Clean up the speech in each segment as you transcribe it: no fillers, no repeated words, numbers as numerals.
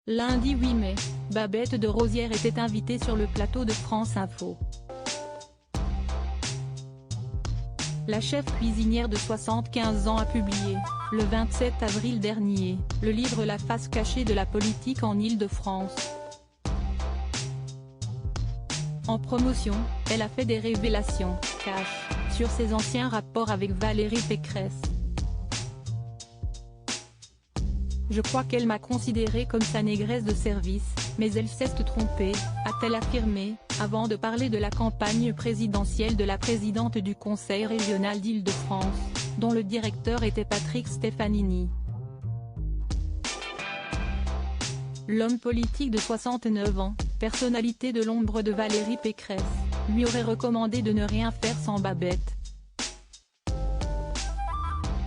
Lundi 8 mai, Babette de Rosière était invitée sur le plateau de France Info. La chef cuisinière de 75 ans a publié, le 27 avril dernier, le livre La face cachée de la politique en Île-de-France. En promotion, elle a fait des révélations, cash, sur ses anciens rapports avec Valérie Pécresse. Je crois qu'elle m'a considérée comme sa négresse de service, mais elle s'est trompée, a-t-elle affirmé, avant de parler de la campagne présidentielle de la présidente du Conseil régional d'Île-de-France, dont le directeur était Patrick Stefanini. L'homme politique de 69 ans, personnalité de l'ombre de Valérie Pécresse, lui aurait recommandé de ne rien faire sans Babette.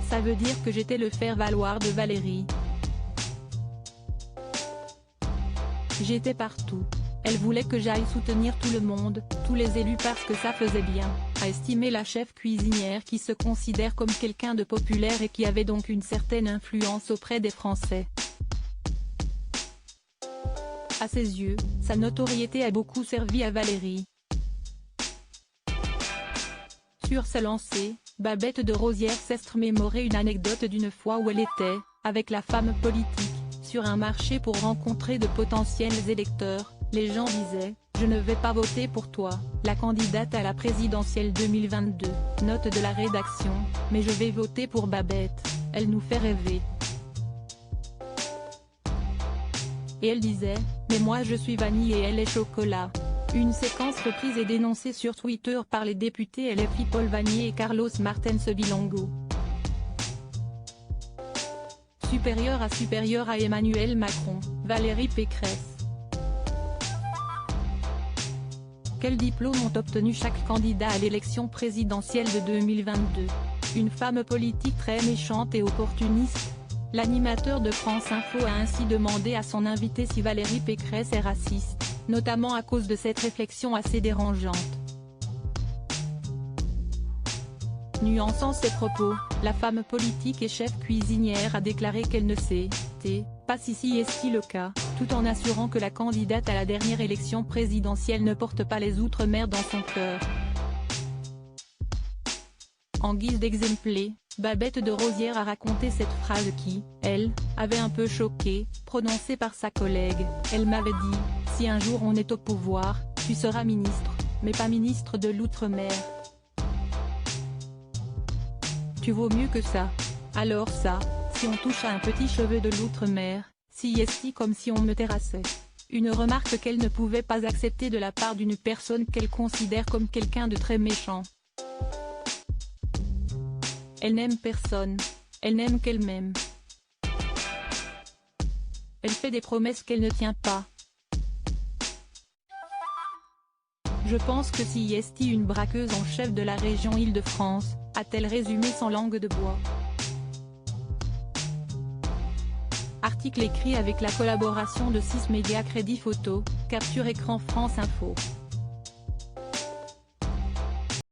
Ça veut dire que j'étais le faire-valoir de Valérie. J'étais partout. Elle voulait que j'aille soutenir tout le monde, tous les élus parce que ça faisait bien, a estimé la chef cuisinière qui se considère comme quelqu'un de populaire et qui avait donc une certaine influence auprès des Français. À ses yeux, sa notoriété a beaucoup servi à Valérie. Sur sa lancée, Babette de Rosière s'est remémoré une anecdote d'une fois où elle était, avec la femme politique, sur un marché pour rencontrer de potentiels électeurs. Les gens disaient « Je ne vais pas voter pour toi, la candidate à la présidentielle 2022, note de la rédaction, mais je vais voter pour Babette, elle nous fait rêver. » Et elle disait « Mais moi je suis vanille et elle est chocolat ». Une séquence reprise et dénoncée sur Twitter par les députés LFI Paul Vannier et Carlos Martens Bilongo. Supérieure à Emmanuel Macron, Valérie Pécresse. Quels diplômes ont obtenu chaque candidat à l'élection présidentielle de 2022? Une femme politique très méchante et opportuniste? L'animateur de France Info a ainsi demandé à son invité si Valérie Pécresse est raciste, notamment à cause de cette réflexion assez dérangeante. Nuançant ses propos, la femme politique et chef cuisinière a déclaré qu'elle ne s'était pas si est-il le cas, tout en assurant que la candidate à la dernière élection présidentielle ne porte pas les Outre-mer dans son cœur. En guise d'exemple, Babette de Rosière a raconté cette phrase qui, elle, avait un peu choqué, prononcée par sa collègue. Elle m'avait dit « Si un jour on est au pouvoir, tu seras ministre, mais pas ministre de l'Outre-mer. Tu vaux mieux que ça. Alors ça, si on touche à un petit cheveu de l'Outre-mer, si est-il comme si on me terrassait ». Une remarque qu'elle ne pouvait pas accepter de la part d'une personne qu'elle considère comme quelqu'un de très méchant. Elle n'aime personne. Elle n'aime qu'elle-même. Elle fait des promesses qu'elle ne tient pas. Je pense que si est une braqueuse en chef de la région Île-de-France, a-t-elle résumé sans langue de bois. Article écrit avec la collaboration de 6 médias Crédit Photo, Capture Écran France Info.